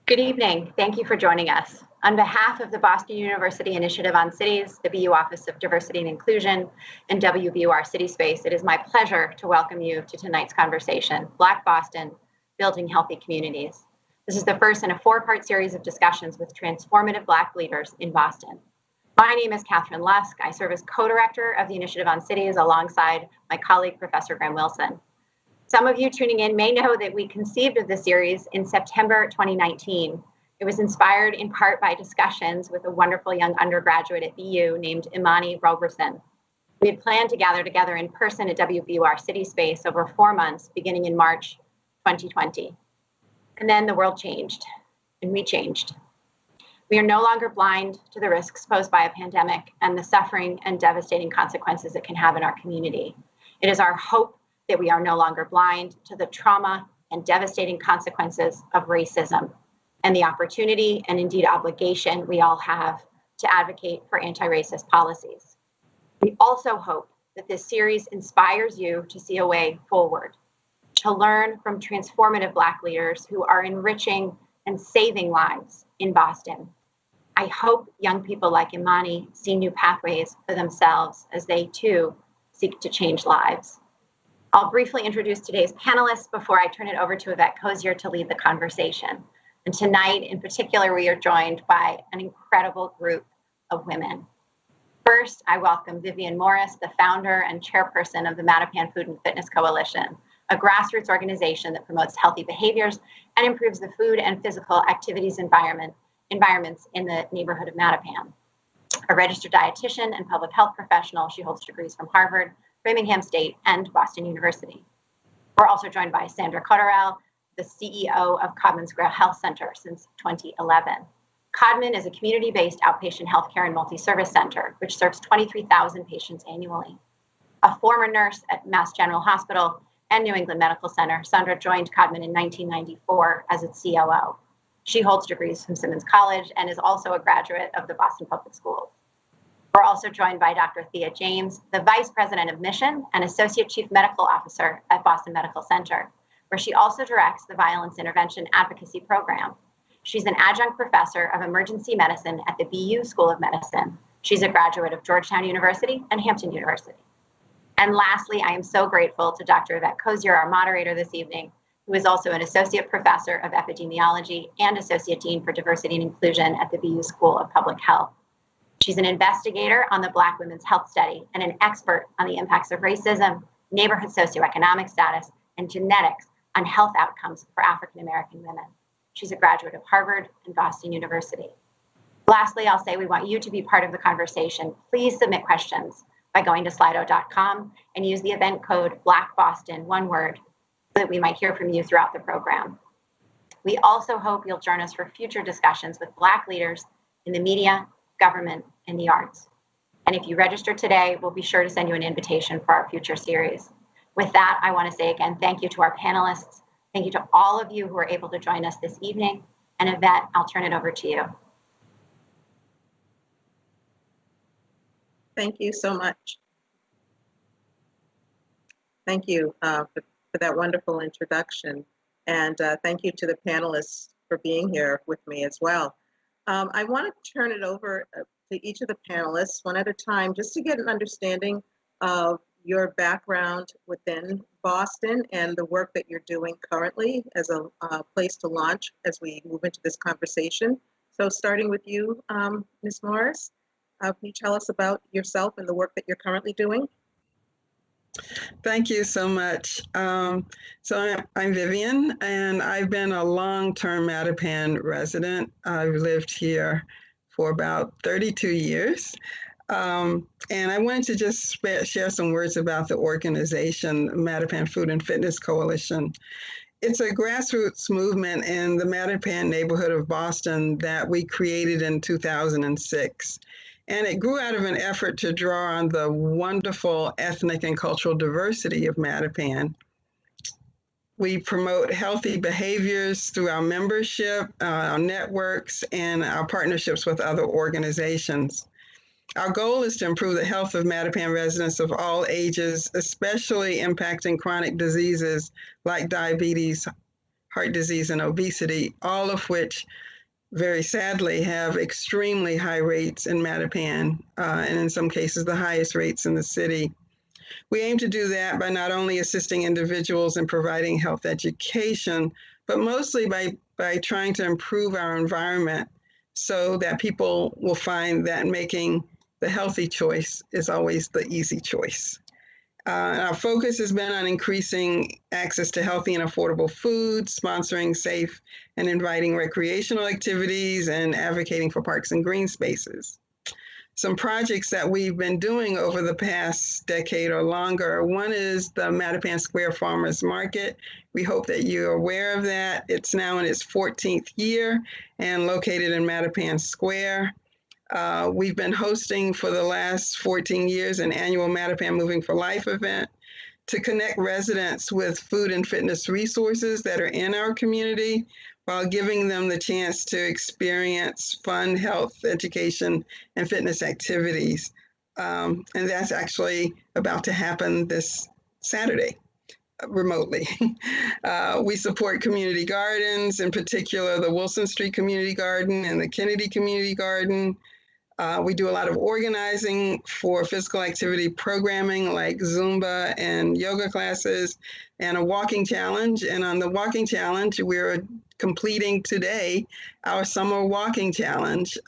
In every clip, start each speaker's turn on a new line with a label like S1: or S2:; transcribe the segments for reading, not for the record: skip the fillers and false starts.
S1: Good evening. Thank you for joining us. On behalf of the Boston University Initiative on Cities, the BU Office of Diversity and Inclusion, and WBUR CitySpace, it is my pleasure to welcome you to tonight's conversation, Black Boston, Building Healthy Communities. This is the first in a four-part series of discussions with transformative Black leaders in Boston. My name is Catherine Lusk. I serve as co-director of the Initiative on Cities alongside my colleague, Professor Graham Wilson. Some of you tuning in may know that we conceived of this series in September 2019. It was inspired in part by discussions with a wonderful young undergraduate at BU named Imani Roberson. We had planned to gather together in person at WBUR CitySpace over 4 months, beginning in March 2020. And then the world changed, and we changed. We are no longer blind to the risks posed by a pandemic and the suffering and devastating consequences it can have in our community. It is our hope that we are no longer blind to the trauma and devastating consequences of racism and the opportunity and indeed obligation we all have to advocate for anti-racist policies. We also hope that this series inspires you to see a way forward, to learn from transformative Black leaders who are enriching and saving lives in Boston. I hope young people like Imani see new pathways for themselves as they too seek to change lives. I'll briefly introduce today's panelists before I turn it over to Yvette Cozier to lead the conversation. And tonight in particular, we are joined by an incredible group of women. First, I welcome Vivien Morris, the founder and chairperson of the Mattapan Food Fitness Coalition, a grassroots organization that promotes healthy behaviors and improves the food and physical activities environments in the neighborhood of Matapan. A registered dietitian and public health professional, she holds degrees from Harvard, Birmingham State, and Boston University. We're also joined by Sandra Cotterell, the CEO of Codman's Health Center since 2011. Codman is a community-based outpatient healthcare and multi-service center, which serves 23,000 patients annually. A former nurse at Mass General Hospital and New England Medical Center, Sandra joined Codman in 1994 as its COO. She holds degrees from Simmons College and is also a graduate of the Boston Public Schools. We're also joined by Dr. Thea James, the Vice President of Mission and Associate Chief Medical Officer at Boston Medical Center, where she also directs the Violence Intervention Advocacy Program. She's an adjunct professor of emergency medicine at the BU School of Medicine. She's a graduate of Georgetown University and Hampton University. And lastly, I am so grateful to Dr. Yvette Cozier, our moderator this evening, who is also an associate professor of epidemiology and associate dean for diversity and inclusion at the BU School of Public Health. She's an investigator on the Black Women's Health Study and an expert on the impacts of racism, neighborhood socioeconomic status, and genetics on health outcomes for African American women. She's a graduate of Harvard and Boston University. Lastly, I'll say we want you to be part of the conversation. Please submit questions by going to slido.com and use the event code BLACKBOSTON, one word, so that we might hear from you throughout the program. We also hope you'll join us for future discussions with Black leaders in the media, government, and the arts. And if you register today, we'll be sure to send you an invitation for our future series. With that, I want to say again, thank you to our panelists. Thank you to all of you who are able to join us this evening. And Yvette, I'll turn it over to you.
S2: Thank you so much. Thank you for that wonderful introduction. And thank you to the panelists for being here with me as well. I want to turn it over to each of the panelists one at a time, just to get an understanding of your background within Boston and the work that you're doing currently as a place to launch as we move into this conversation. So starting with you, Ms. Morris, can you tell us about yourself and the work that you're currently doing?
S3: Thank you so much. So I'm Vivien, and I've been a long-term Mattapan resident. I've lived here for about 32 years. And I wanted to just share some words about the organization, Mattapan Food and Fitness Coalition. It's a grassroots movement in the Mattapan neighborhood of Boston that we created in 2006. And it grew out of an effort to draw on the wonderful ethnic and cultural diversity of Mattapan. We promote healthy behaviors through our membership, our networks, and our partnerships with other organizations. Our goal is to improve the health of Mattapan residents of all ages, especially impacting chronic diseases like diabetes, heart disease, and obesity, all of which very sadly have extremely high rates in Mattapan, and in some cases the highest rates in the city. We aim to do that by not only assisting individuals in providing health education, but mostly by trying to improve our environment so that people will find that making the healthy choice is always the easy choice. Our focus has been on increasing access to healthy and affordable food, sponsoring safe and inviting recreational activities, and advocating for parks and green spaces. Some projects that we've been doing over the past decade or longer. One is the Mattapan Square Farmers Market. We hope that you're aware of that. It's now in its 14th year and located in Mattapan Square. We've been hosting for the last 14 years an annual Mattapan Moving for Life event to connect residents with food and fitness resources that are in our community while giving them the chance to experience fun, health, education, and fitness activities. And that's actually about to happen this Saturday remotely. We support community gardens, in particular the Wilson Street Community Garden and the Kennedy Community Garden. We do a lot of organizing for physical activity programming like Zumba and yoga classes and a walking challenge. And on the walking challenge, we're completing today our summer walking challenge.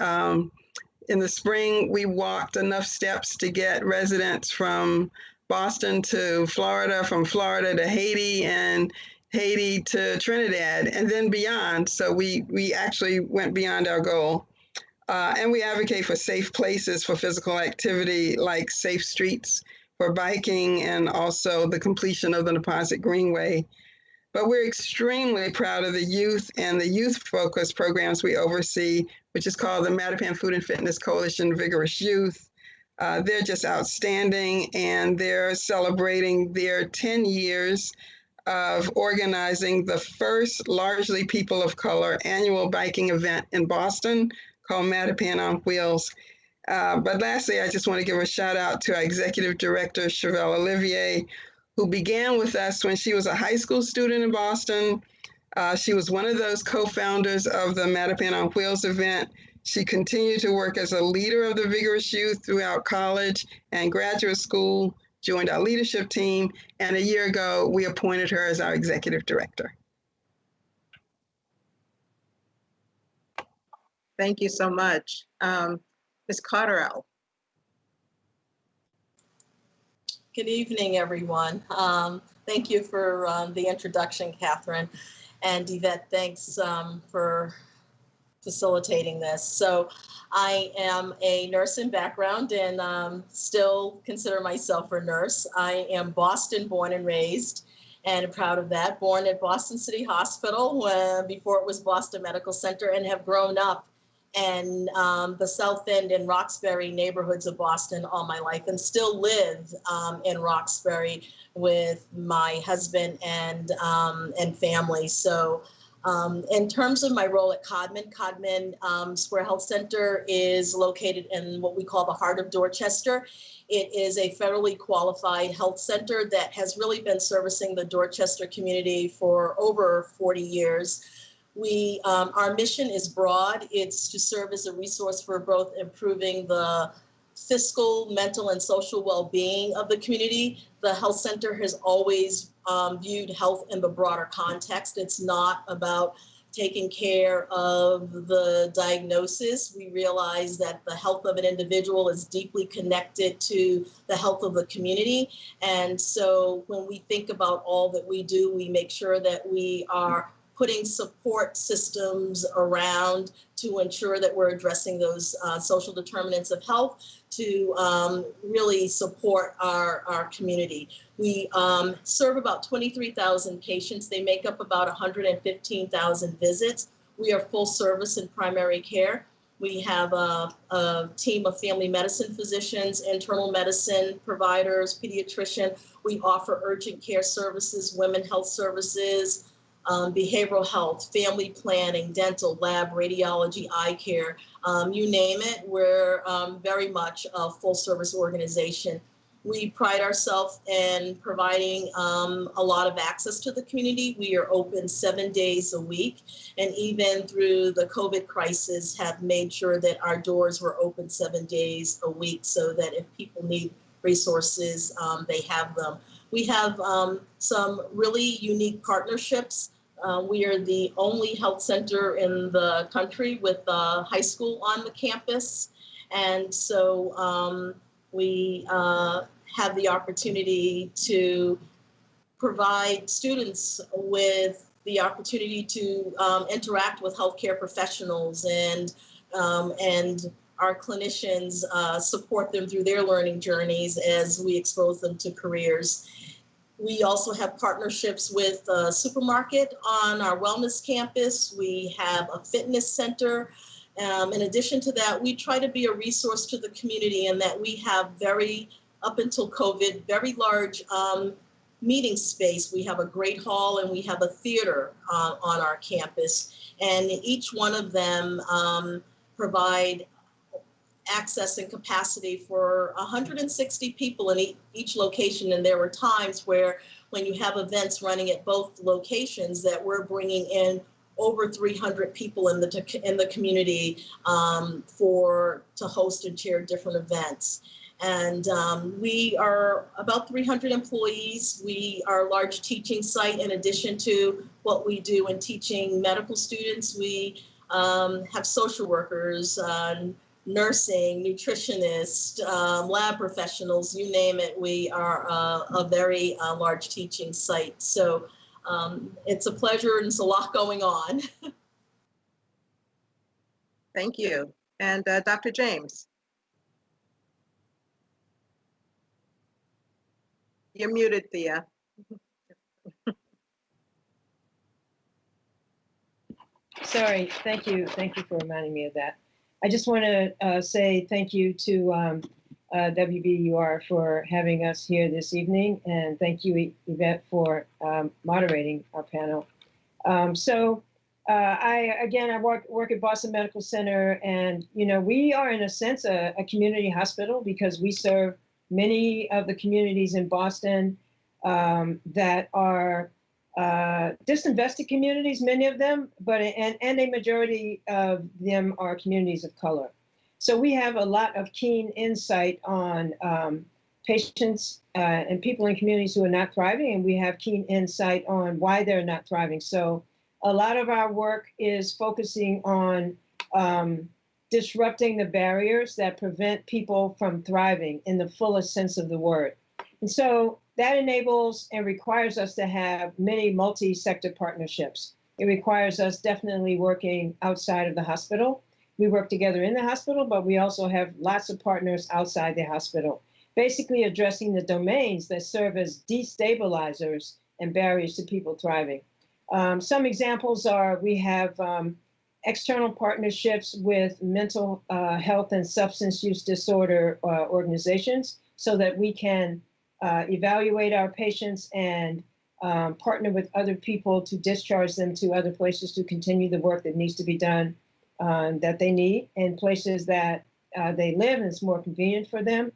S3: In the spring, we walked enough steps to get residents from Boston to Florida, from Florida to Haiti, and Haiti to Trinidad, and then beyond. So we actually went beyond our goal. And we advocate for safe places for physical activity, like safe streets for biking, and also the completion of the Deposit Greenway. But we're extremely proud of the youth and the youth-focused programs we oversee, which is called the Mattapan Food and Fitness Coalition Vigorous Youth. They're just outstanding, and they're celebrating their 10 years of organizing the first largely people of color annual biking event in Boston, called Mattapan on Wheels. But lastly, I just want to give a shout out to our executive director, Chevelle Olivier, who began with us when she was a high school student in Boston. She was one of those co-founders of the Mattapan on Wheels event. She continued to work as a leader of the Vigorous Youth throughout college and graduate school, joined our leadership team, and a year ago, we appointed her as our executive director.
S2: Thank you so much. Ms. Cotterell.
S4: Good evening, everyone. Thank you for the introduction, Catherine. And Yvette, thanks for facilitating this. So I am a nurse in background and still consider myself a nurse. I am Boston born and raised, and proud of that. Born at Boston City Hospital before it was Boston Medical Center, and have grown up in the South End and Roxbury neighborhoods of Boston all my life, and still live in Roxbury with my husband and family. So in terms of my role at Codman Square Health Center is located in what we call the heart of Dorchester. It is a federally qualified health center that has really been servicing the Dorchester community for over 40 years. Our mission is broad. It's to serve as a resource for both improving the fiscal, mental, and social well-being of the community. The health center has always viewed health in the broader context. It's not about taking care of the diagnosis. We realize that the health of an individual is deeply connected to the health of the community. And so when we think about all that we do, we make sure that we are putting support systems around to ensure that we're addressing those social determinants of health to really support our community. We serve about 23,000 patients. They make up about 115,000 visits. We are full service in primary care. We have a team of family medicine physicians, internal medicine providers, pediatrician. We offer urgent care services, women health services, behavioral health, family planning, dental, lab, radiology, eye care, you name it. We're very much a full service organization. We pride ourselves in providing a lot of access to the community. We are open 7 days a week, and even through the COVID crisis have made sure that our doors were open 7 days a week so that if people need resources, they have them. We have some really unique partnerships. We are the only health center in the country with a high school on the campus. And so we have the opportunity to provide students with the opportunity to interact with healthcare professionals, and our clinicians support them through their learning journeys as we expose them to careers. We also have partnerships with a supermarket on our wellness campus. We have a fitness center. In addition to that, we try to be a resource to the community in that we have up until COVID, very large meeting space. We have a great hall and we have a theater on our campus. And each one of them provide access and capacity for 160 people in each location. And there were times where when you have events running at both locations that we're bringing in over 300 people in the community to host and chair different events. And we are about 300 employees. We are a large teaching site. In addition to what we do in teaching medical students, we have social workers, nursing, nutritionists, lab professionals, you name it. We are a very large teaching site. So it's a pleasure and it's a lot going on.
S2: Thank you. And Dr. James. You're muted, Thea.
S5: Sorry, thank you. Thank you for reminding me of that. I just want to say thank you to WBUR for having us here this evening, and thank you, Yvette, for moderating our panel. I work at Boston Medical Center, and we are in a sense a community hospital because we serve many of the communities in Boston that are disinvested communities, many of them, and a majority of them are communities of color. So we have a lot of keen insight on patients and people in communities who are not thriving, and we have keen insight on why they're not thriving. So a lot of our work is focusing on disrupting the barriers that prevent people from thriving in the fullest sense of the word. And so that enables and requires us to have many multi-sector partnerships. It requires us definitely working outside of the hospital. We work together in the hospital, but we also have lots of partners outside the hospital, basically addressing the domains that serve as destabilizers and barriers to people thriving. Some examples are we have external partnerships with mental health and substance use disorder organizations so that we can evaluate our patients and partner with other people to discharge them to other places to continue the work that needs to be done that they need in places that they live and it's more convenient for them.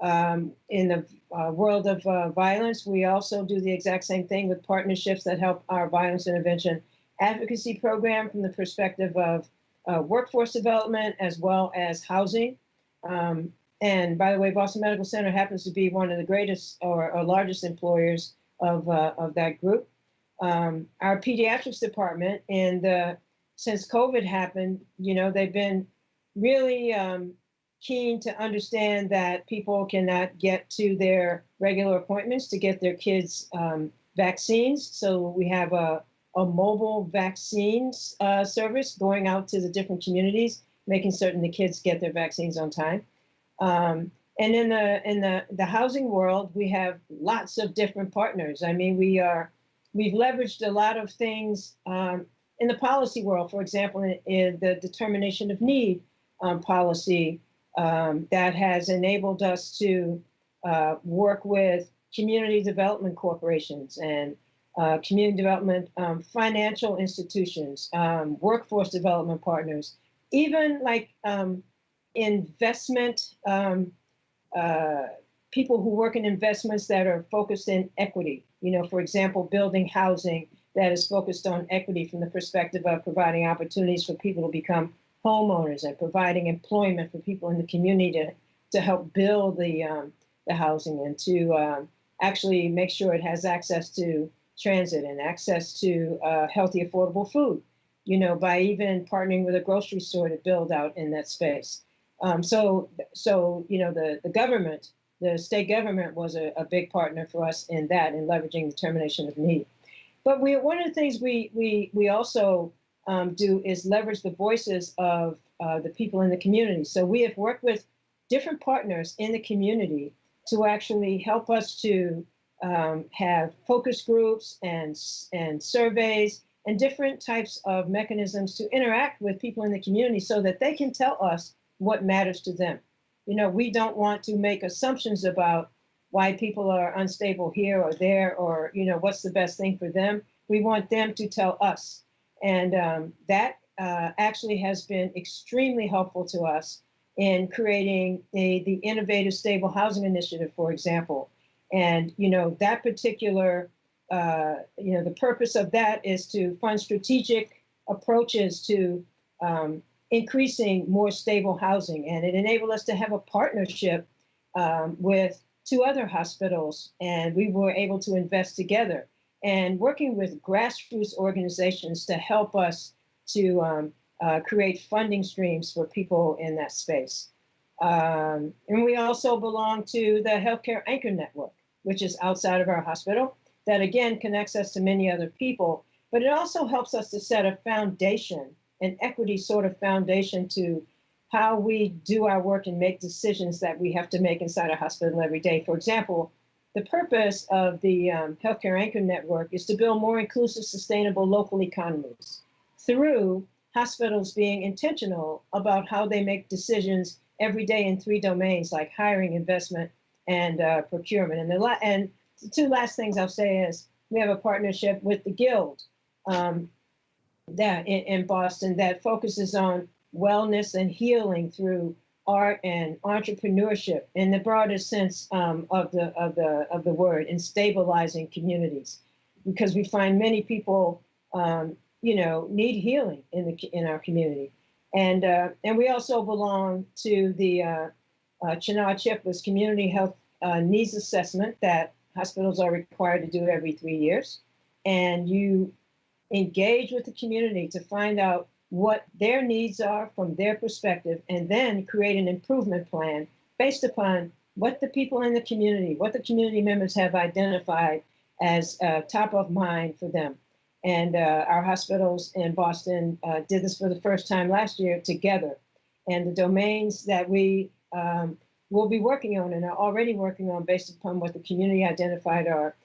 S5: In the world of violence, we also do the exact same thing with partnerships that help our violence intervention advocacy program from the perspective of workforce development as well as housing. And by the way, Boston Medical Center happens to be one of the greatest or largest employers of that group. Our pediatrics department, since COVID happened, they've been really keen to understand that people cannot get to their regular appointments to get their kids vaccines. So we have a mobile vaccines service going out to the different communities, making certain the kids get their vaccines on time. And in the housing world, we have lots of different partners. I mean, we've leveraged a lot of things in the policy world. For example, in the determination of need policy that has enabled us to work with community development corporations and community development financial institutions, workforce development partners, even like investment people who work in investments that are focused in equity. For example, building housing that is focused on equity from the perspective of providing opportunities for people to become homeowners and providing employment for people in the community to help build the housing and to actually make sure it has access to transit and access to healthy, affordable food, by even partnering with a grocery store to build out in that space. So the government, the state government was a big partner for us in that, in leveraging determination of need. But one of the things we also do is leverage the voices of the people in the community. So we have worked with different partners in the community to actually help us to have focus groups and surveys and different types of mechanisms to interact with people in the community so that they can tell us what matters to them. We don't want to make assumptions about why people are unstable here or there, or what's the best thing for them. We want them to tell us, and that actually has been extremely helpful to us in creating the Innovative Stable Housing Initiative, for example. And that particular, the purpose of that is to fund strategic approaches to increasing more stable housing, and it enabled us to have a partnership with 2 other hospitals, and we were able to invest together and working with grassroots organizations to help us to create funding streams for people in that space. And we also belong to the Healthcare Anchor Network, which is outside of our hospital, that again connects us to many other people, but it also helps us to set a foundation, an equity sort of foundation to how we do our work and make decisions that we have to make inside a hospital every day. For example, the purpose of the Healthcare Anchor Network is to build more inclusive, sustainable local economies through hospitals being intentional about how they make decisions every day in 3 domains, like hiring, investment, and procurement. And the 2 last things I'll say is we have a partnership with the Guild that in Boston that focuses on wellness and healing through art and entrepreneurship in the broadest sense of the word, in stabilizing communities, because we find many people need healing in our community, and we also belong to the Chennault Chip community health needs assessment that hospitals are required to do every 3 years, and you engage with the community to find out what their needs are from their perspective, and then create an improvement plan based upon what the people in the community, what the community members have identified as top of mind for them. And our hospitals in Boston did this for the first time last year together. And the domains that we will be working on and are already working on based upon what the community identified are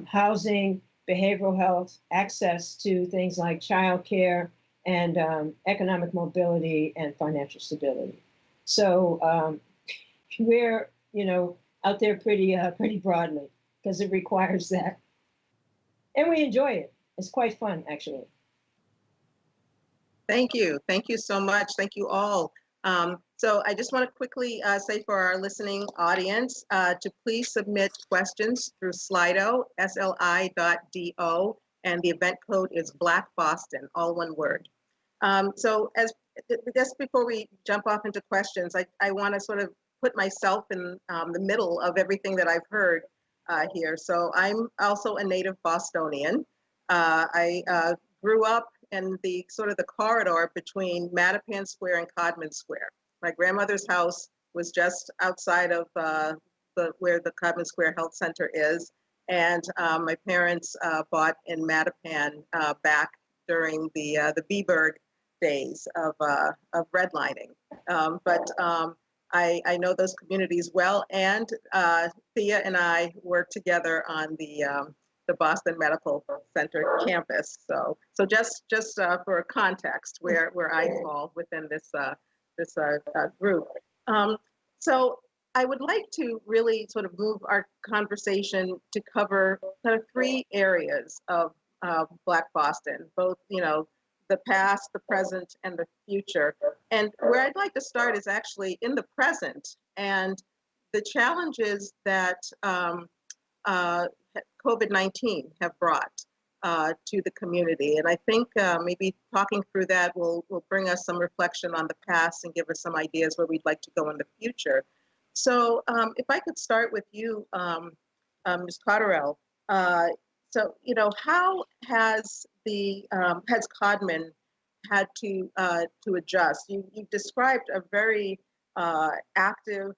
S5: housing, behavioral health, access to things like childcare, and economic mobility and financial stability. So we're, out there pretty broadly, because it requires that. And we enjoy it. It's quite fun, actually.
S2: Thank you. Thank you so much. Thank you all. So I just want to quickly say for our listening audience to please submit questions through Slido, sli.do, and the event code is Black Boston, all one word. So just before we jump off into questions, I want to sort of put myself in the middle of everything that I've heard here. So I'm also a native Bostonian. I grew up in the sort of the corridor between Mattapan Square and Codman Square. My grandmother's house was just outside of where the Codman Square Health Center is, and my parents bought in Mattapan back during the Viborg days of redlining. But I know those communities well, and Thea and I work together on the Boston Medical Center campus. So just for context, where I fall within this group. So I would like to really sort of move our conversation to cover kind of 3 areas of Black Boston, both the past, the present, and the future. And where I'd like to start is actually in the present, and the challenges that COVID-19 have brought to the community. And I think maybe talking through that will bring us some reflection on the past and give us some ideas where we'd like to go in the future. So if I could start with you, Ms. Cotterell. So, you know, how has has Codman had to adjust? You described a very active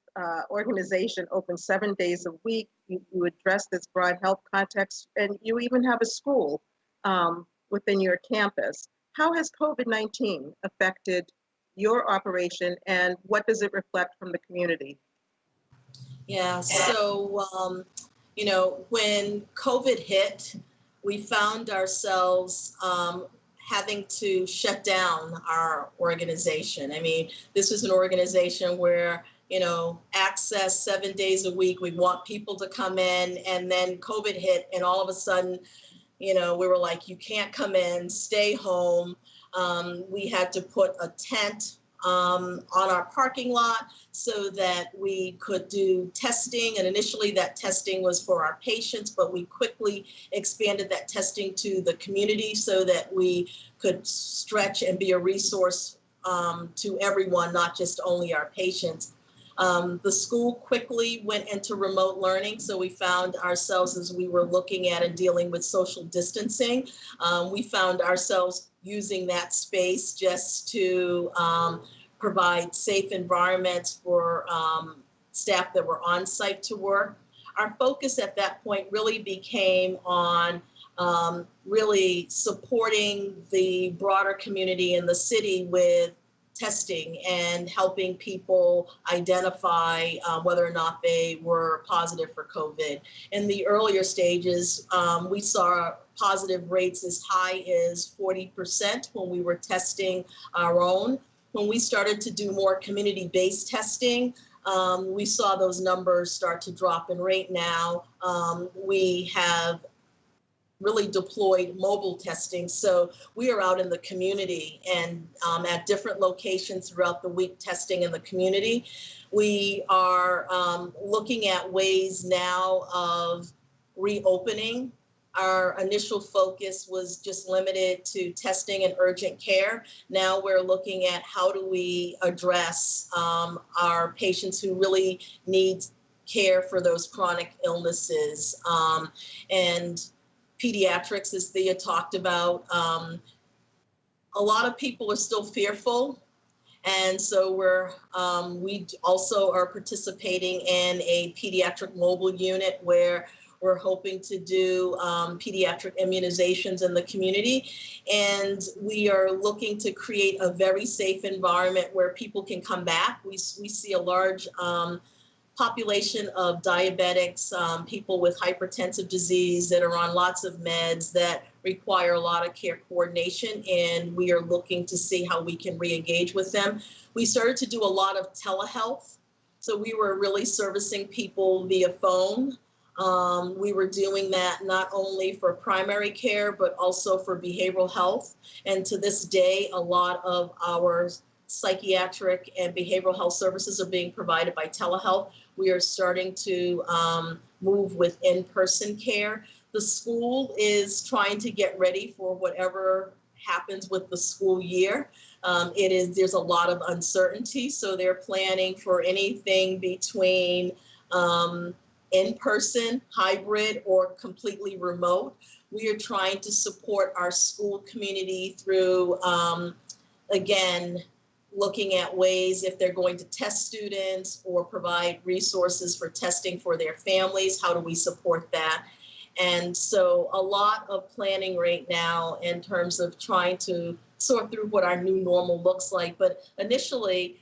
S2: organization, open 7 days a week. You address this broad health context, and you even have a school within your campus. How has COVID-19 affected your operation, and what does it reflect from the community?
S4: Yeah, so, you know, when COVID hit, we found ourselves having to shut down our organization. I mean, this was an organization where, you know, access 7 days a week, we want people to come in, and then COVID hit, and all of a sudden, you know, we were like, you can't come in, stay home. We had to put a tent on our parking lot so that we could do testing. And initially that testing was for our patients, but we quickly expanded that testing to the community so that we could stretch and be a resource to everyone, not just only our patients. The school quickly went into remote learning, so we found ourselves, as we were looking at and dealing with social distancing, we found ourselves using that space just to provide safe environments for staff that were on site to work. Our focus at that point really became on really supporting the broader community in the city with testing and helping people identify whether or not they were positive for COVID. In the earlier stages, we saw positive rates as high as 40% when we were testing our own. When we started to do more community-based testing, we saw those numbers start to drop. And right now, we have really deployed mobile testing. So we are out in the community and at different locations throughout the week testing in the community. We are looking at ways now of reopening. Our initial focus was just limited to testing and urgent care. Now we're looking at how do we address our patients who really need care for those chronic illnesses. And pediatrics, as Thea talked about, a lot of people are still fearful. And so we also are participating in a pediatric mobile unit where we're hoping to do pediatric immunizations in the community. And we are looking to create a very safe environment where people can come back. We see a large population of diabetics, people with hypertensive disease that are on lots of meds that require a lot of care coordination, and we are looking to see how we can re-engage with them. We started to do a lot of telehealth, so we were really servicing people via phone. We were doing that not only for primary care, but also for behavioral health. And to this day, a lot of our psychiatric and behavioral health services are being provided by telehealth. We are starting to move with in-person care. The school is trying to get ready for whatever happens with the school year. There's a lot of uncertainty, so they're planning for anything between in-person, hybrid, or completely remote. We are trying to support our school community through, again, looking at ways if they're going to test students or provide resources for testing for their families, how do we support that? And so a lot of planning right now in terms of trying to sort through what our new normal looks like. But initially,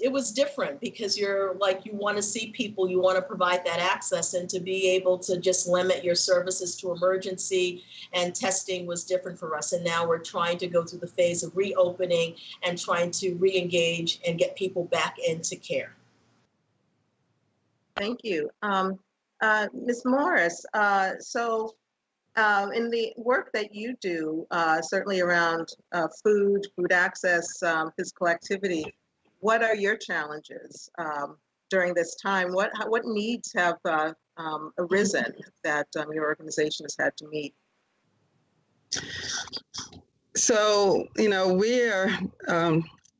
S4: it was different because you want to see people, you want to provide that access, and to be able to just limit your services to emergency and testing was different for us. And now we're trying to go through the phase of reopening and trying to re-engage and get people back into care.
S2: Thank you. Ms. Morris, so in the work that you do, certainly around food access, physical activity, what are your challenges during this time. What needs have arisen that your organization has had to meet?
S3: So, we're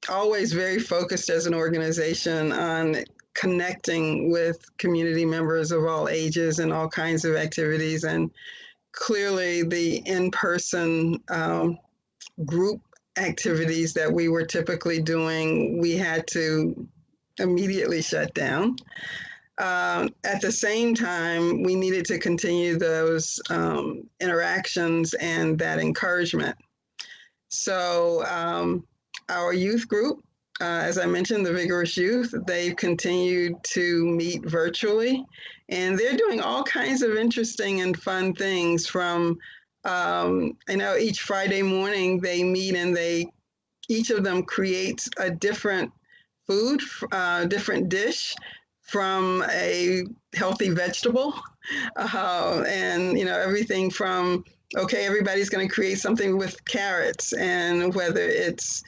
S3: always very focused as an organization on connecting with community members of all ages and all kinds of activities. And clearly the in-person group activities that we were typically doing, we had to immediately shut down. At the same time, we needed to continue those interactions and that encouragement. So our youth group, as I mentioned, the Vigorous Youth, they've continued to meet virtually, and they're doing all kinds of interesting and fun things from, each Friday morning they meet and each of them creates a different food, different dish from a healthy vegetable, and everything from, okay, everybody's going to create something with carrots, and whether it's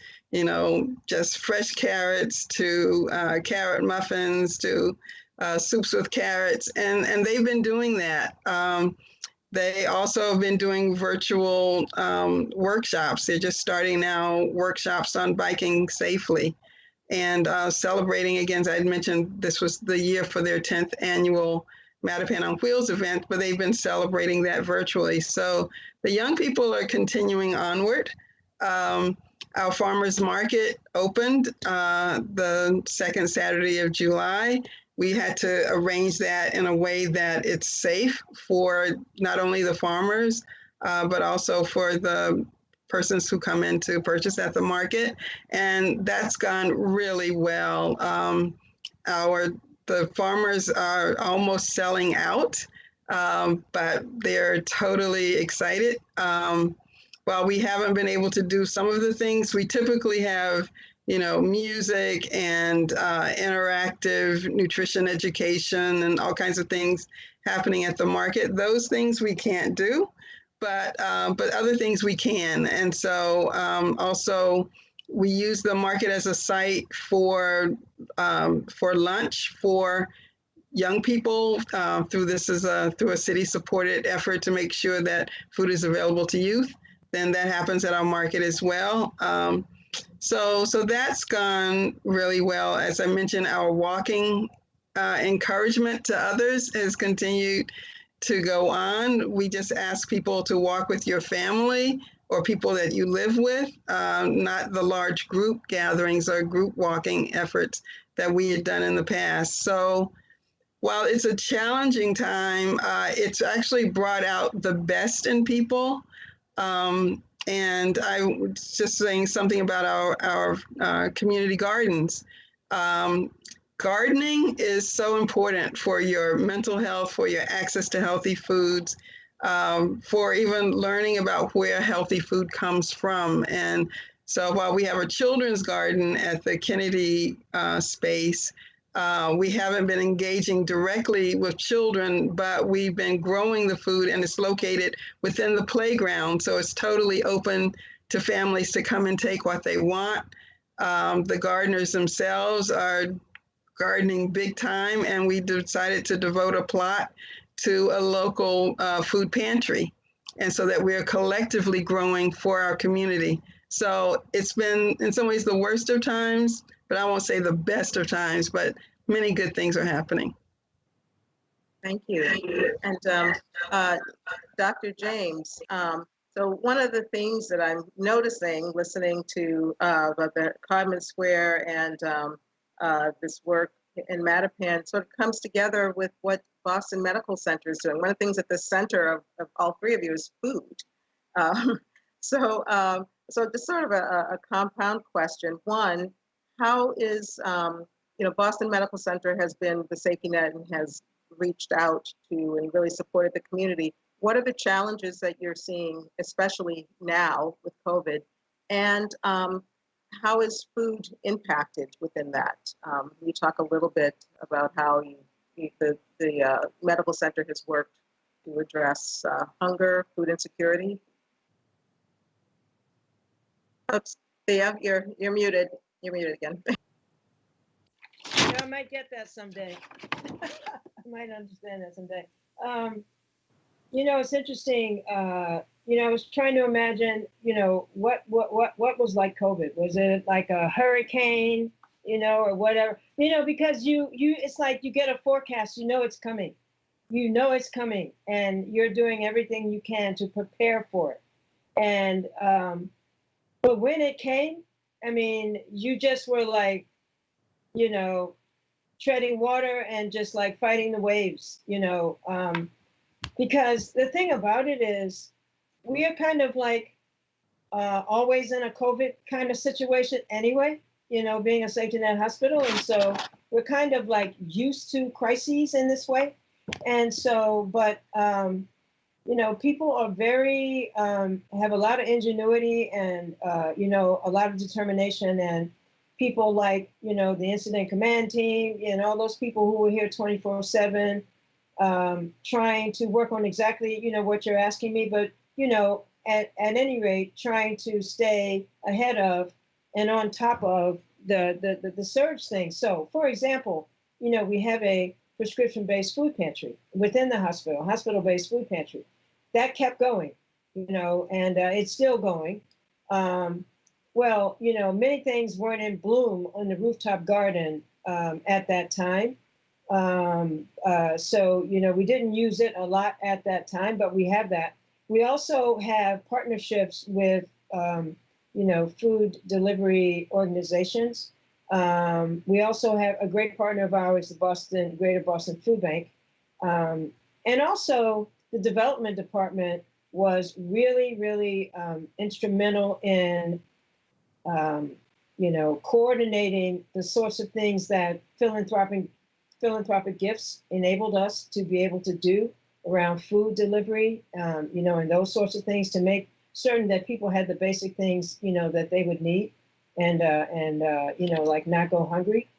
S3: just fresh carrots to carrot muffins to soups with carrots, and they've been doing that. They also have been doing virtual workshops. They're just starting now workshops on biking safely and celebrating, again, as I had mentioned, this was the year for their 10th annual Mattapan on Wheels event, but they've been celebrating that virtually. So the young people are continuing onward. Our farmers market opened the second Saturday of July. We had to arrange that in a way that it's safe for not only the farmers, but also for the persons who come in to purchase at the market. And that's gone really well. The farmers are almost selling out, but they're totally excited. While we haven't been able to do some of the things, we typically have, music and interactive nutrition education and all kinds of things happening at the market. Those things we can't do, but other things we can. And so also we use the market as a site for lunch for young people through a city-supported effort to make sure that food is available to youth. Then that happens at our market as well. So that's gone really well. As I mentioned, our walking encouragement to others has continued to go on. We just ask people to walk with your family or people that you live with, not the large group gatherings or group walking efforts that we had done in the past. So while it's a challenging time, it's actually brought out the best in people. And I was just saying something about our community gardens. Gardening is so important for your mental health, for your access to healthy foods, for even learning about where healthy food comes from. And so while we have a children's garden at the Kennedy space, we haven't been engaging directly with children, but we've been growing the food, and it's located within the playground. So it's totally open to families to come and take what they want. The gardeners themselves are gardening big time, and we decided to devote a plot to a local food pantry, and so that we're collectively growing for our community. So it's been, in some ways, the worst of times, but I won't say the best of times, but many good things are happening.
S2: Thank you. And Dr. James, so one of the things that I'm noticing, listening to the Codman Square and this work in Mattapan, sort of comes together with what Boston Medical Center is doing. One of the things at the center of all three of you is food. So just sort of a compound question. One, how is, Boston Medical Center has been the safety net and has reached out to and really supported the community. What are the challenges that you're seeing, especially now with COVID? And how is food impacted within that? You talk a little bit about how the medical center has worked to address hunger, food insecurity. Oops, Thea, you're muted. You're muted again.
S5: I might get that someday. I might understand that someday. It's interesting. I was trying to imagine, what was like COVID? Was it like a hurricane, or whatever? Because it's like you get a forecast, it's coming. It's coming, and you're doing everything you can to prepare for it. And but when it came, you just were like, treading water and just like fighting the waves, because the thing about it is we are kind of like always in a COVID kind of situation anyway, being a safety net hospital. And so we're kind of like used to crises in this way. And so, but, people are very, have a lot of ingenuity and, a lot of determination, and people like, the incident command team, all those people who were here 24/7, trying to work on exactly, what you're asking me, but, at any rate, trying to stay ahead of and on top of the surge thing. So, for example, we have a prescription-based food pantry within the hospital-based food pantry. That kept going, and it's still going. Well, many things weren't in bloom on the rooftop garden at that time. So, we didn't use it a lot at that time, but we have that. We also have partnerships with, food delivery organizations. We also have a great partner of ours, the Greater Boston Food Bank. And also the development department was really, really instrumental in, coordinating the sorts of things that philanthropic gifts enabled us to be able to do around food delivery, and those sorts of things, to make certain that people had the basic things, that they would need, and like not go hungry.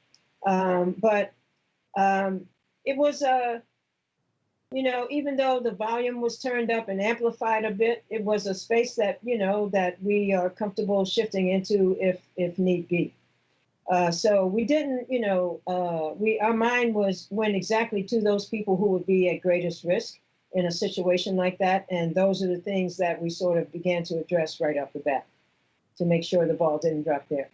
S5: But it was, even though the volume was turned up and amplified a bit, it was a space that, that we are comfortable shifting into if need be. So we didn't, our mind went exactly to those people who would be at greatest risk in a situation like that. And those are the things that we sort of began to address right off the bat to make sure the ball didn't drop there.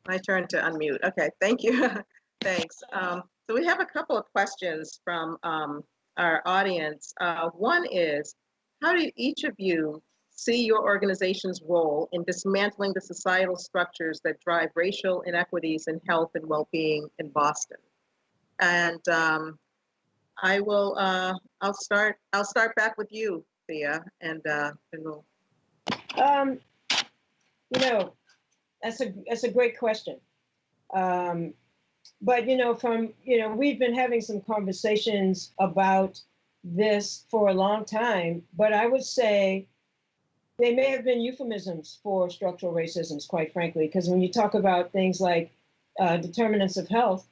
S2: My turn to unmute. Okay, thank you. Thanks. So we have a couple of questions from our audience. One is, how do each of you see your organization's role in dismantling the societal structures that drive racial inequities in health and well-being in Boston? And I'll start back with you, Thea, and we'll.
S5: That's a great question. But we've been having some conversations about this for a long time, but I would say they may have been euphemisms for structural racisms, quite frankly, because when you talk about things like determinants of health,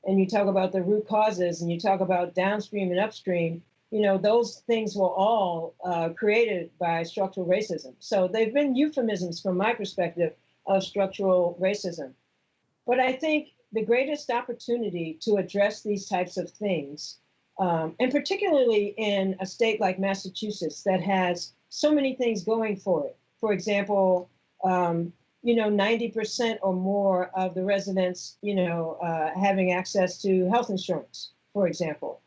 S5: and you talk about the root causes, and you talk about downstream and upstream, those things were all created by structural racism. So they've been euphemisms from my perspective of structural racism. But I think the greatest opportunity to address these types of things, and particularly in a state like Massachusetts that has so many things going for it. For example, 90% or more of the residents, having access to health insurance, for example,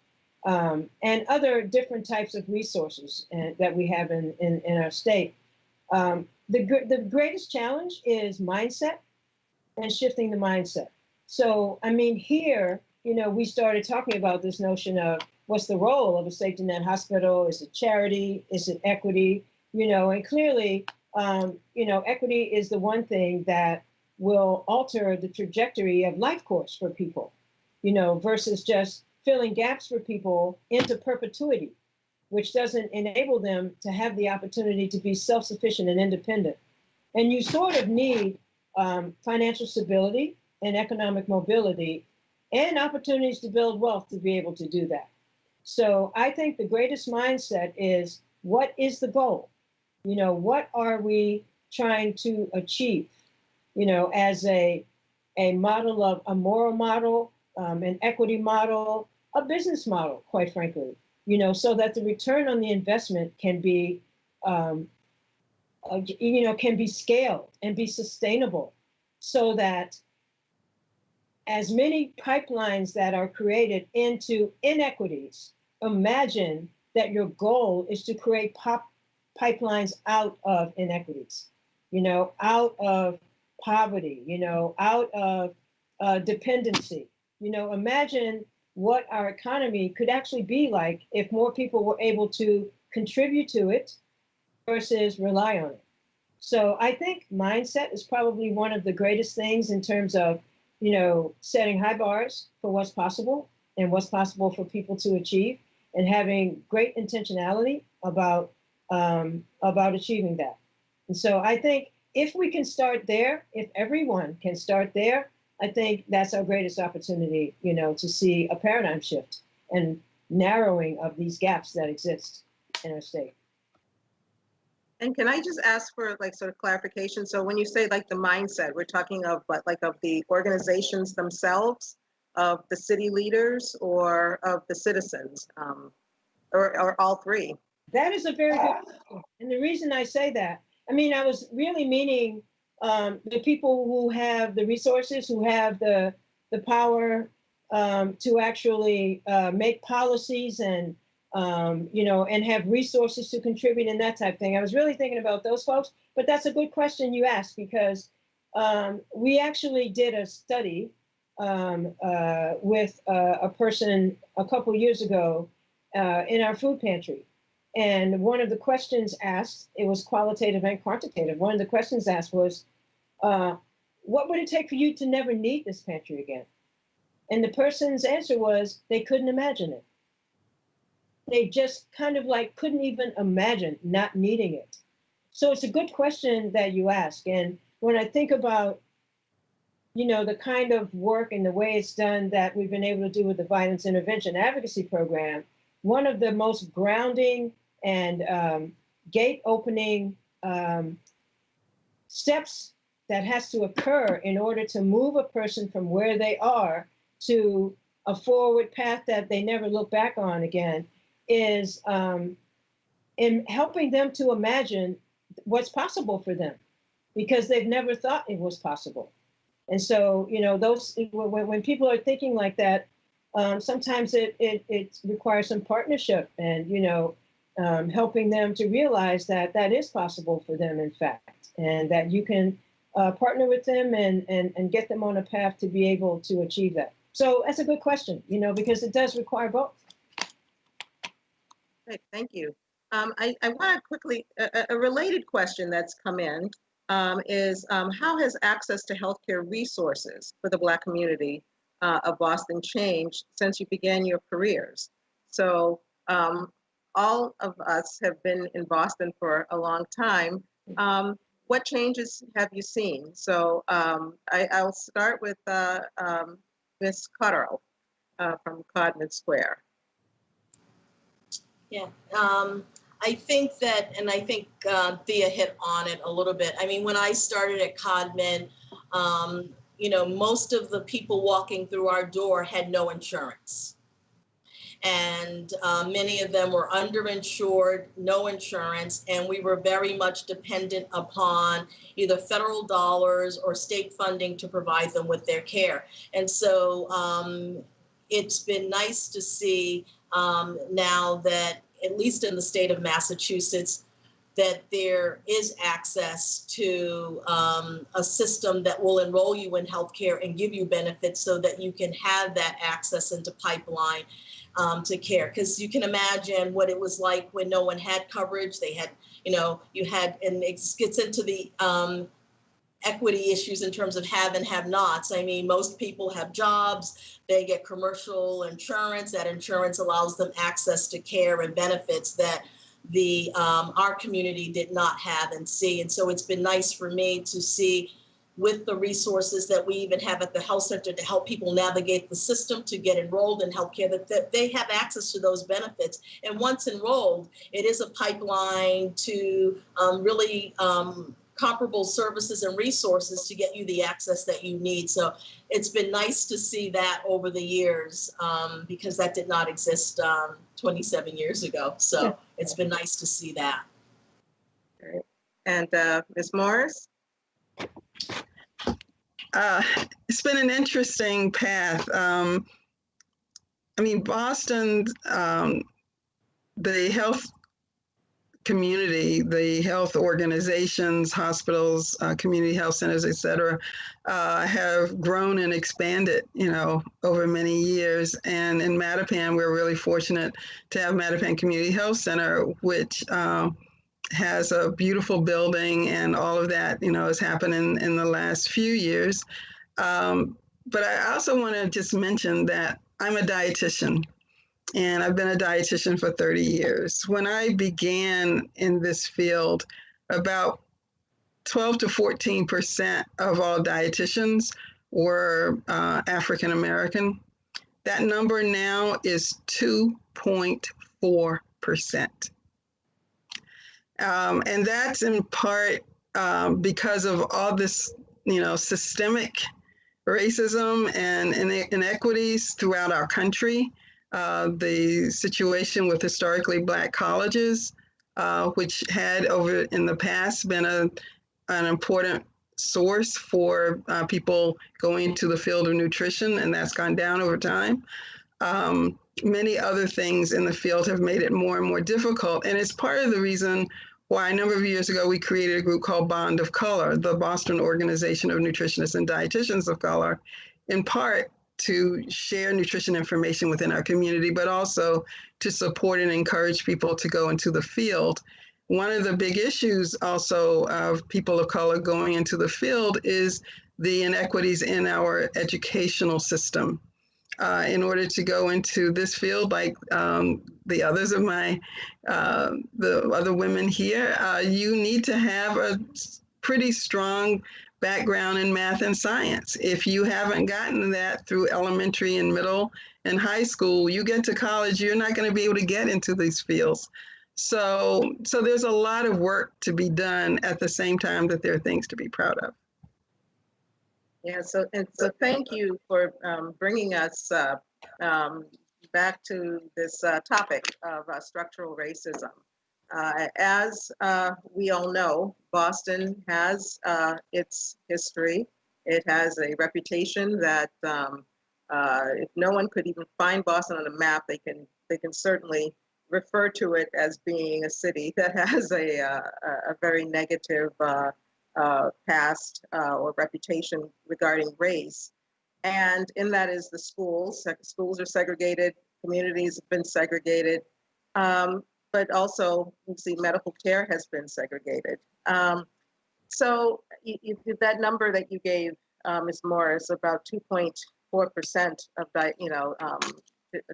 S5: and other different types of resources that we have in our state. The greatest challenge is mindset and shifting the mindset. So, here, we started talking about this notion of what's the role of a safety net hospital? Is it charity? Is it equity? And clearly, equity is the one thing that will alter the trajectory of life course for people, versus just filling gaps for people into perpetuity, which doesn't enable them to have the opportunity to be self-sufficient and independent. And you sort of need financial stability and economic mobility and opportunities to build wealth to be able to do that. So I think the greatest mindset is, what is the goal? What are we trying to achieve? as a model of a moral model, an equity model, a business model, quite frankly, so that the return on the investment can be, can be scaled and be sustainable, so that as many pipelines that are created into inequities, imagine that your goal is to create pipelines out of inequities, out of poverty, out of dependency. Imagine what our economy could actually be like if more people were able to contribute to it versus rely on it. So I think mindset is probably one of the greatest things in terms of, setting high bars for what's possible and what's possible for people to achieve, and having great intentionality about achieving that. And so I think if we can start there, if everyone can start there, I think that's our greatest opportunity, to see a paradigm shift and narrowing of these gaps that exist in our state.
S2: And can I just ask for sort of clarification? So when you say the mindset, we're talking of of the organizations themselves, of the city leaders, or of the citizens, or all three?
S5: That is a very good question. And the reason I say that, I was really meaning the people who have the resources, who have the power to actually make policies and and have resources to contribute and that type of thing. I was really thinking about those folks, but that's a good question you asked, because we actually did a study with a person a couple years ago in our food pantry. And one of the questions asked, it was qualitative and quantitative. One of the questions asked was, what would it take for you to never need this pantry again? And the person's answer was, they couldn't imagine it. They just kind of couldn't even imagine not needing it. So it's a good question that you ask. And when I think about, the kind of work and the way it's done that we've been able to do with the Violence Intervention Advocacy Program, one of the most grounding and gate opening steps that has to occur in order to move a person from where they are to a forward path that they never look back on again is in helping them to imagine what's possible for them, because they've never thought it was possible. And so, when people are thinking like that, sometimes it requires some partnership and, helping them to realize that that is possible for them, in fact, and that you can partner with them and get them on a path to be able to achieve that. So that's a good question, because it does require both.
S2: Great, thank you. I want to quickly, a related question that's come in is how has access to healthcare resources for the Black community of Boston changed since you began your careers? So all of us have been in Boston for a long time. What changes have you seen? So I'll start with Ms. Cotterell from Codman Square.
S4: Yeah, I think that, and I think Thea hit on it a little bit. When I started at Codman, most of the people walking through our door had no insurance. And many of them were underinsured, no insurance, and we were very much dependent upon either federal dollars or state funding to provide them with their care. And so it's been nice to see now that, at least in the state of Massachusetts, that there is access to a system that will enroll you in healthcare and give you benefits so that you can have that access into pipeline to care. Because you can imagine what it was like when no one had coverage. They had, you had, and it gets into the equity issues in terms of have and have nots. Most people have jobs, they get commercial insurance. That insurance allows them access to care and benefits that our community did not have and see. And so it's been nice for me to see, with the resources that we even have at the health center to help people navigate the system to get enrolled in healthcare, that they have access to those benefits. And once enrolled, it is a pipeline to really comparable services and resources to get you the access that you need. So it's been nice to see that over the years, because that did not exist 27 years ago. So it's been nice to see that.
S2: Great. And Ms. Morris?
S3: It's been an interesting path. I mean, Boston, the health community, the health organizations, hospitals, community health centers, et cetera, have grown and expanded, over many years. And in Mattapan, we're really fortunate to have Mattapan Community Health Center, which has a beautiful building, and all of that, has happened in the last few years. But I also want to just mention that I'm a dietitian, and I've been a dietitian for 30 years. When I began in this field, about 12 to 14% of all dietitians were African American. That number now is 2.4%. And that's in part because of all this, systemic racism and inequities throughout our country. The situation with historically Black colleges, which had in the past been an important source for people going into the field of nutrition, and that's gone down over time. Many other things in the field have made it more and more difficult, and it's part of the reason why a number of years ago we created a group called Bond of Color, the Boston Organization of Nutritionists and Dietitians of Color, in part to share nutrition information within our community, but also to support and encourage people to go into the field. One of the big issues also of people of color going into the field is the inequities in our educational system. In order to go into this field, like the others of the other women here, you need to have a pretty strong background in math and science. If you haven't gotten that through elementary and middle and high school, you get to college, you're not going to be able to get into these fields. So there's a lot of work to be done at the same time that there are things to be proud of.
S2: Yeah, so thank you for bringing us back to this topic of structural racism. As we all know, Boston has its history. It has a reputation that if no one could even find Boston on a map, they can certainly refer to it as being a city that has a very negative past or reputation regarding race. And in that is the schools. Schools are segregated, communities have been segregated, but also you see medical care has been segregated. So that number that you gave, Ms. Morris, about 2.4% of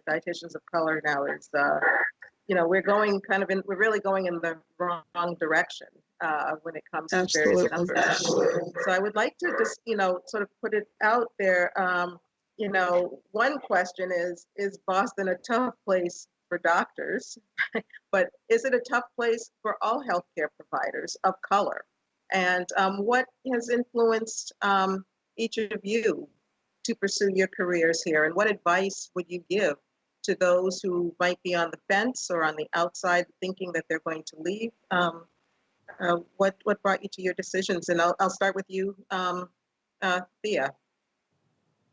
S2: dietitians of color now is, we're going we're really going in the wrong direction when it comes to various numbers. So I would like to just, sort of put it out there. One question is Boston a tough place for doctors? But is it a tough place for all healthcare providers of color? And what has influenced each of you to pursue your careers here? And what advice would you give to those who might be on the fence or on the outside thinking that they're going to leave? What brought you to your decisions? And I'll start with you, Thea.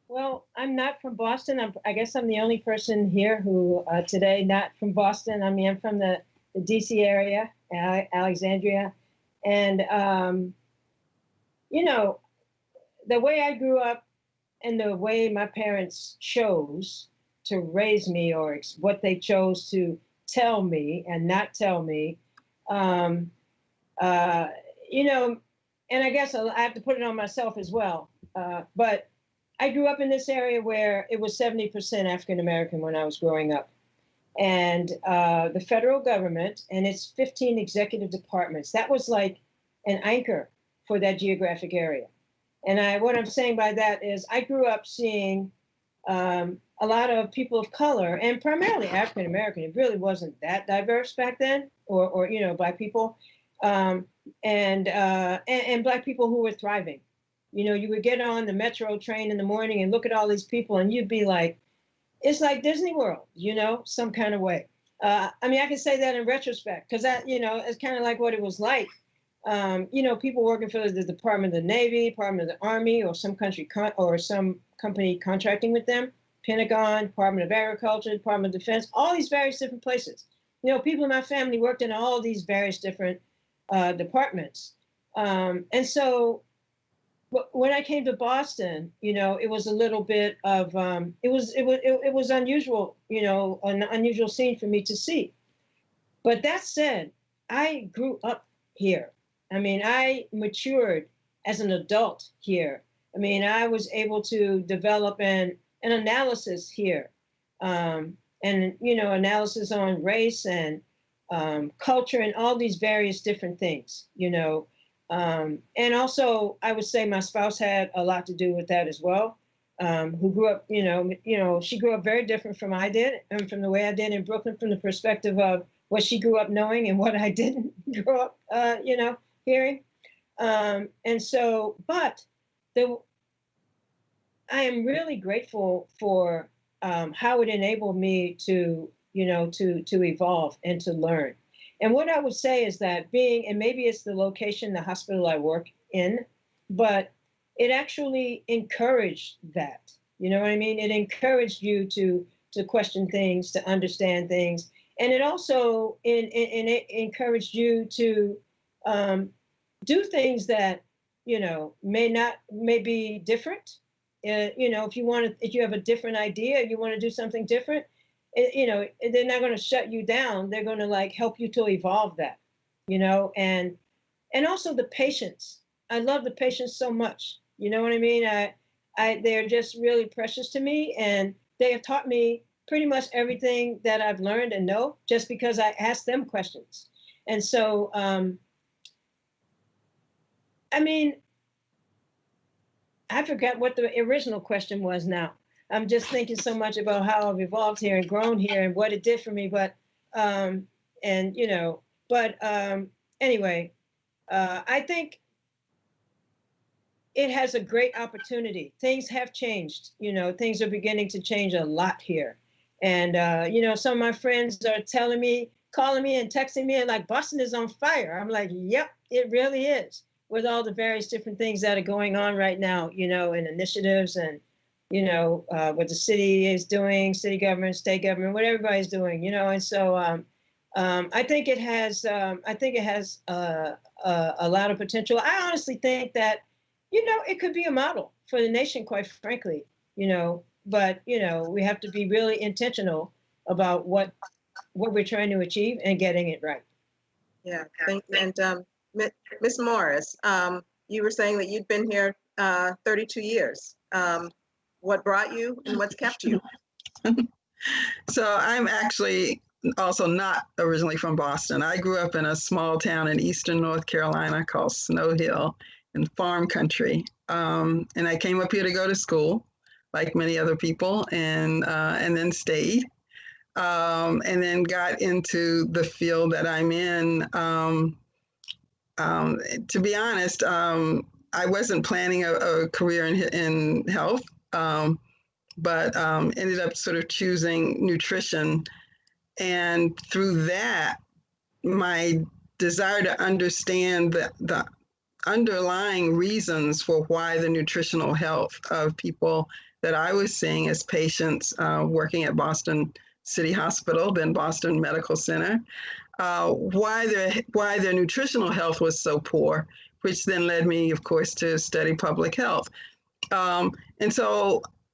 S5: Well, I'm not from Boston. I guess I'm the only person here who today not from Boston. I mean, I'm from the DC area, Alexandria. And, the way I grew up and the way my parents chose to raise me, or what they chose to tell me and not tell me, and I guess I have to put it on myself as well. But I grew up in this area where it was 70% African American when I was growing up. And the federal government and its 15 executive departments, that was like an anchor for that geographic area. And what I'm saying by that is I grew up seeing a lot of people of color, and primarily African American. It really wasn't that diverse back then, or Black people. and Black people who were thriving. You know, you would get on the metro train in the morning and look at all these people, and you'd be like, it's like Disney World, you know, some kind of way. I mean, I can say that in retrospect, because that, you know, it's kind of like what it was like. You know, people working for the Department of the Navy, Department of the Army, or some company contracting with them, Pentagon, Department of Agriculture, Department of Defense, all these various different places. You know, people in my family worked in all these various different departments. And so when I came to Boston, you know, it was a little bit of, it was unusual, you know, an unusual scene for me to see. But that said, I grew up here. I mean, I matured as an adult here. I mean, I was able to develop an analysis here, and, you know, analysis on race and culture and all these various different things, you know. And also, I would say my spouse had a lot to do with that as well. Who grew up, you know, she grew up very different from I did, and from the way I did in Brooklyn, from the perspective of what she grew up knowing and what I didn't grow up, you know, hearing. And so, but I am really grateful for how it enabled me to, you know, to evolve and to learn. And what I would say is that and maybe it's the location, the hospital I work in, but it actually encouraged that. You know what I mean? It encouraged you to question things, to understand things. And it also it encouraged you to do things that, you know, may be different. You know, if you have a different idea, you want to do something different, you know, they're not going to shut you down. They're going to like help you to evolve that, you know, and also the patients. I love the patients so much. You know what I mean? They're just really precious to me, and they have taught me pretty much everything that I've learned and know just because I asked them questions. And so, I mean, I forgot what the original question was now. I'm just thinking so much about how I've evolved here and grown here and what it did for me. But, and, you know, but anyway, I think it has a great opportunity. Things have changed, you know, things are beginning to change a lot here. And, you know, some of my friends are telling me, calling me and texting me and like, Boston is on fire. I'm like, yep, it really is, with all the various different things that are going on right now, you know, and initiatives and, you know, what the city is doing, city government, state government, what everybody's doing, you know. And so I think it has a lot of potential. I honestly think that, you know, it could be a model for the nation, quite frankly, you know, but, you know, we have to be really intentional about what we're trying to achieve and getting it right.
S2: Yeah, thank you. And Ms. Morris, you were saying that you'd been here 32 years. What brought you and what's kept you?
S3: So I'm actually also not originally from Boston. I grew up in a small town in eastern North Carolina called Snow Hill in farm country. And I came up here to go to school, like many other people, and then stayed. And then got into the field that I'm in. To be honest, I wasn't planning a career in health, but ended up sort of choosing nutrition. And through that, my desire to understand the underlying reasons for why the nutritional health of people that I was seeing as patients working at Boston City Hospital, then Boston Medical Center, why their nutritional health was so poor, which then led me, of course, to study public health.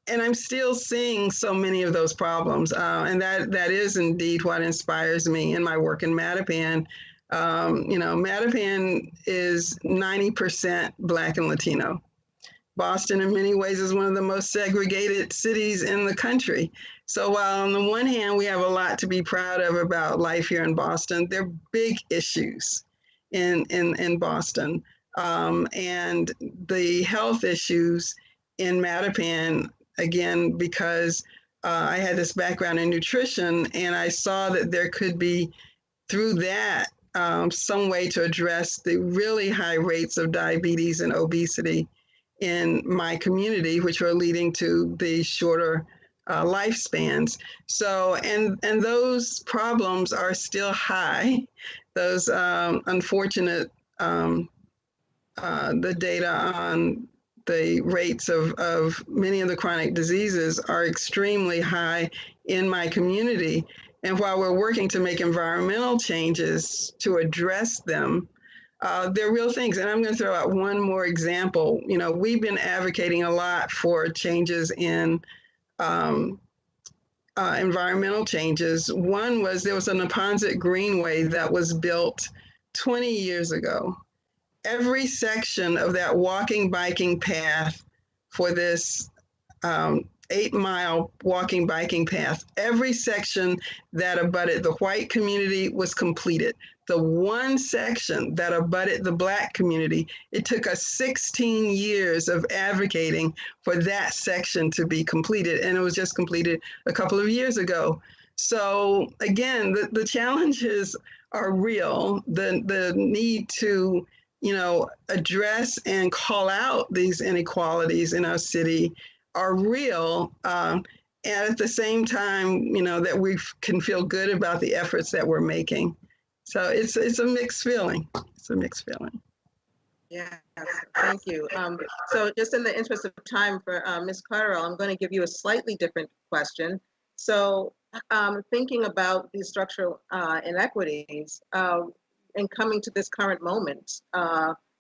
S3: And I'm still seeing so many of those problems. And that is indeed what inspires me in my work in Mattapan. You know, Matapan is 90% Black and Latino. Boston, in many ways, is one of the most segregated cities in the country. So while on the one hand, we have a lot to be proud of about life here in Boston, there are big issues in Boston. And the health issues in Mattapan, again, because I had this background in nutrition, and I saw that there could be, through that, some way to address the really high rates of diabetes and obesity in my community, which are leading to the shorter lifespans. So, and those problems are still high. Those unfortunate, the data on the rates of many of the chronic diseases are extremely high in my community. And while we're working to make environmental changes to address them, they're real things. And I'm going to throw out one more example. You know, we've been advocating a lot for changes in environmental changes. One was there was a Neponset Greenway that was built 20 years ago. Every section of that walking, biking path for this 8-mile walking, biking path, every section that abutted the white community was completed. The one section that abutted the Black community, it took us 16 years of advocating for that section to be completed, and it was just completed a couple of years ago. So again, the challenges are real. The need to, you know, address and call out these inequalities in our city are real. And at the same time, you know, that we can feel good about the efforts that we're making. So it's a mixed feeling. It's a mixed feeling.
S2: Yes, thank you. So just in the interest of time for Ms. Cotterell, I'm going to give you a slightly different question. So thinking about these structural inequities and coming to this current moment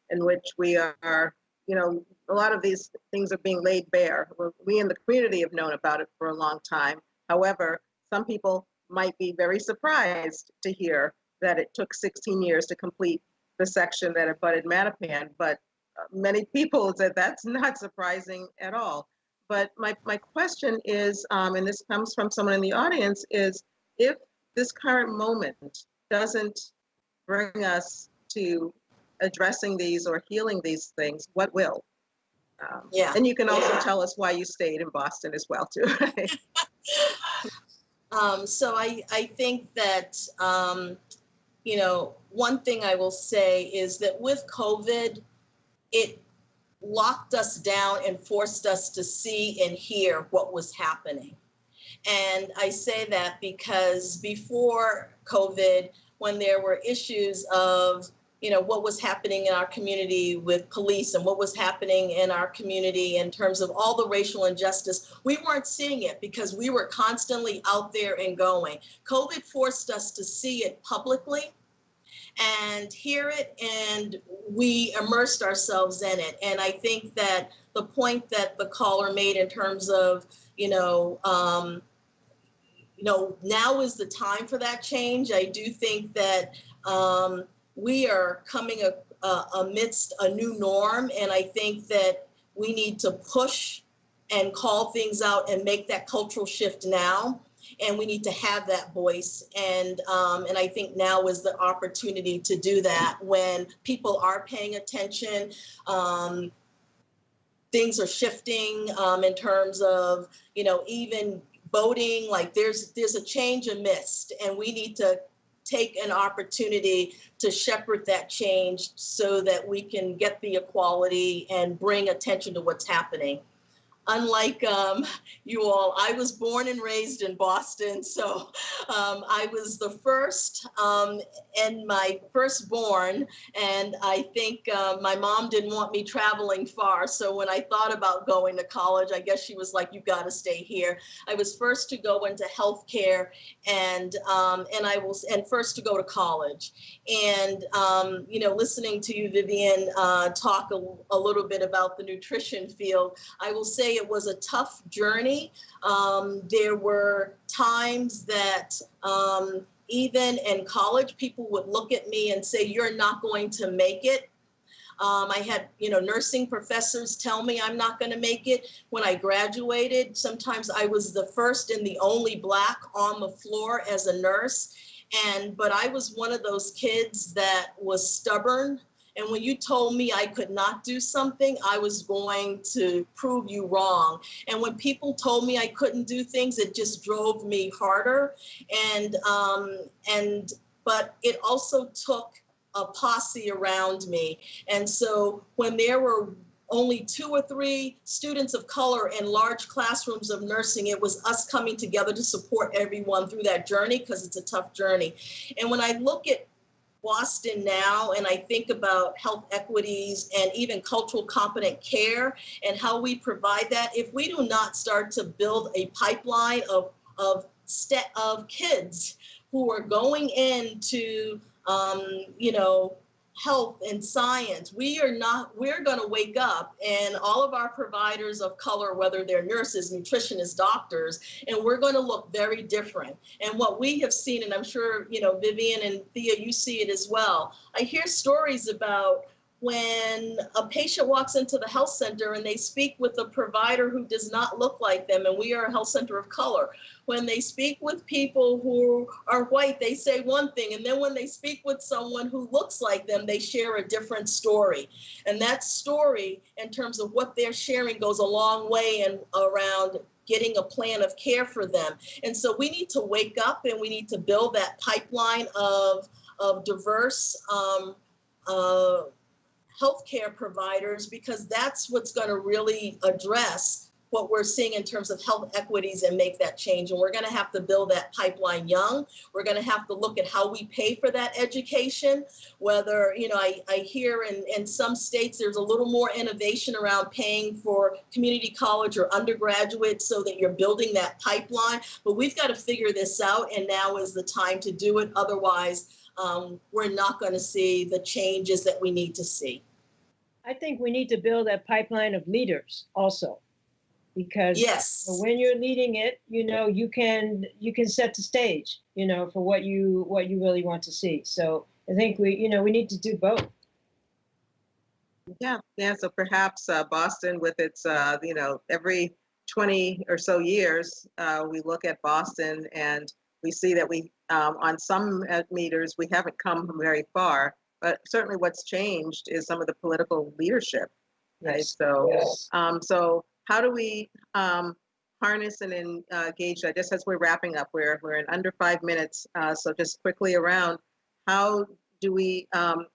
S2: in which we are, you know, a lot of these things are being laid bare. We in the community have known about it for a long time. However, some people might be very surprised to hear that it took 16 years to complete the section that abutted Mattapan, but many people said that's not surprising at all. But my question is, and this comes from someone in the audience, is if this current moment doesn't bring us to addressing these or healing these things, what will?
S4: Yeah.
S2: And you can also tell us why you stayed in Boston as well, too. Right?
S4: So I think that, you know, one thing I will say is that with COVID, it locked us down and forced us to see and hear what was happening. And I say that because before COVID, when there were issues of, you know, what was happening in our community with police and what was happening in our community in terms of all the racial injustice, we weren't seeing it because we were constantly out there and going. COVID forced us to see it publicly and hear it, and we immersed ourselves in it. And I think that the point that the caller made in terms of, now is the time for that change. I do think that we are coming amidst a new norm, and I think that we need to push and call things out and make that cultural shift now. And we need to have that voice. And I think now is the opportunity to do that when people are paying attention. Things are shifting in terms of, even voting, like there's a change amidst, and we need to take an opportunity to shepherd that change so that we can get the equality and bring attention to what's happening. Unlike you all, I was born and raised in Boston, so I was the first and my firstborn, and I think my mom didn't want me traveling far, so when I thought about going to college, I guess she was like, "You got to stay here." I was first to go into healthcare, and first to go to college, and listening to you, Vivien, talk a little bit about the nutrition field, I will say it was a tough journey. There were times that even in college, people would look at me and say, "You're not going to make it." I had, nursing professors tell me I'm not going to make it. When I graduated, sometimes I was the first and the only Black on the floor as a nurse. But I was one of those kids that was stubborn. And when you told me I could not do something, I was going to prove you wrong. And when people told me I couldn't do things, it just drove me harder. but it also took a posse around me. And so when there were only 2 or 3 students of color in large classrooms of nursing, it was us coming together to support everyone through that journey, because it's a tough journey. And when I look at Boston now, and I think about health equities and even cultural competent care and how we provide that, if we do not start to build a pipeline of kids who are going into health and science, we're going to wake up, and all of our providers of color, whether they're nurses, nutritionists, doctors, and we're going to look very different. And what we have seen, and I'm sure, Vivien and Thea, you see it as well. I hear stories about when a patient walks into the health center and they speak with a provider who does not look like them, and we are a health center of color. When they speak with people who are white, they say one thing, and then when they speak with someone who looks like them, they share a different story. And that story, in terms of what they're sharing, goes a long way and around getting a plan of care for them. And so we need to wake up, and we need to build that pipeline of diverse healthcare providers, because that's what's going to really address what we're seeing in terms of health equities and make that change. And we're going to have to build that pipeline young. We're going to have to look at how we pay for that education, whether, I hear in some states there's a little more innovation around paying for community college or undergraduate so that you're building that pipeline. But we've got to figure this out, and now is the time to do it. Otherwise, we're not going to see the changes that we need to see.
S5: I think we need to build that pipeline of leaders also, because
S4: yes,
S5: when you're leading it, you can set the stage, for what you really want to see. So I think we need to do both.
S2: Yeah. So perhaps Boston, with its, every 20 or so years, we look at Boston and we see that we, on some meters, we haven't come very far. But certainly what's changed is some of the political leadership, right?
S5: Yes.
S2: So,
S5: Yes.
S2: So how do we harness and engage, just as we're wrapping up, we're in under 5 minutes, so just quickly around, how do we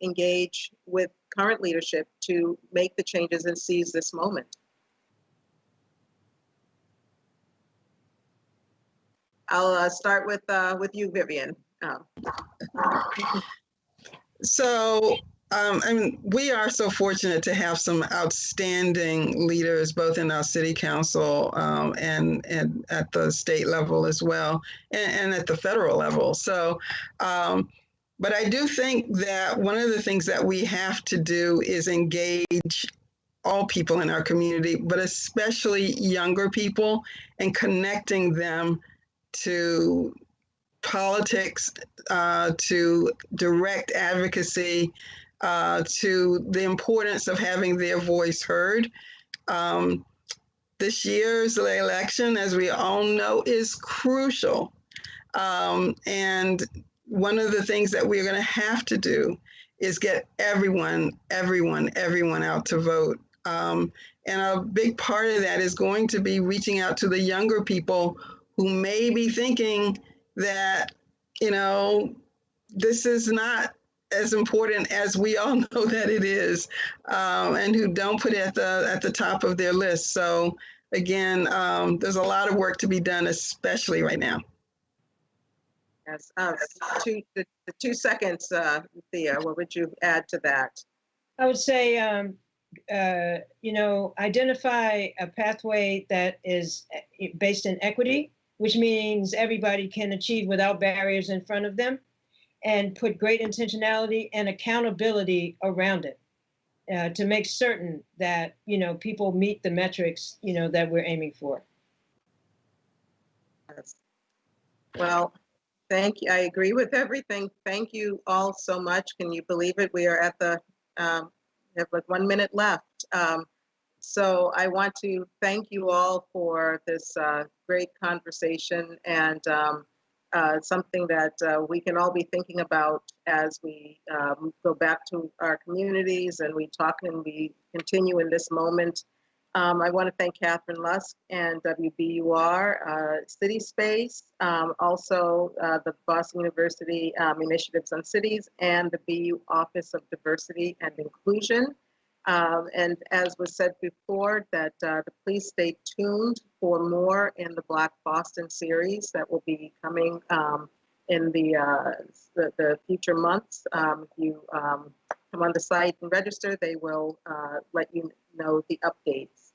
S2: engage with current leadership to make the changes and seize this moment? I'll start with you, Vivien.
S3: So, we are so fortunate to have some outstanding leaders, both in our city council and at the state level as well, and at the federal level. So, but I do think that one of the things that we have to do is engage all people in our community, but especially younger people, and connecting them to politics, to direct advocacy, to the importance of having their voice heard. This year's election, as we all know, is crucial. And one of the things that we're going to have to do is get everyone out to vote. And a big part of that is going to be reaching out to the younger people who may be thinking that, this is not as important as we all know that it is, and who don't put it at the top of their list. So again, there's a lot of work to be done, especially right now.
S2: Yes. The 2 seconds, Thea, what would you add to that?
S5: I would say, identify a pathway that is based in equity, which means everybody can achieve without barriers in front of them, and put great intentionality and accountability around it to make certain that, people meet the metrics, that we're aiming for.
S2: Yes. Well, thank you. I agree with everything. Thank you all so much. Can you believe it? We are at the, have like 1 minute left. So I want to thank you all for this great conversation, and something that we can all be thinking about as we go back to our communities and we talk and we continue in this moment. I want to thank Catherine Lusk and WBUR, CitySpace, also the Boston University Initiatives on Cities, and the BU Office of Diversity and Inclusion. And as was said before, that please stay tuned for more in the Black Boston series that will be coming in the future months. If you come on the site and register, they will let you know the updates.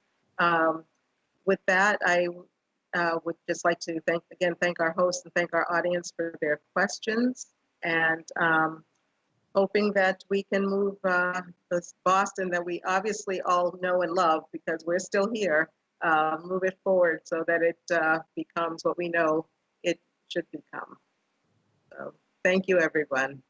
S2: With that, I would just like to thank our hosts and thank our audience for their questions, and hoping that we can move this Boston that we obviously all know and love, because we're still here, move it forward so that it becomes what we know it should become. So thank you, everyone.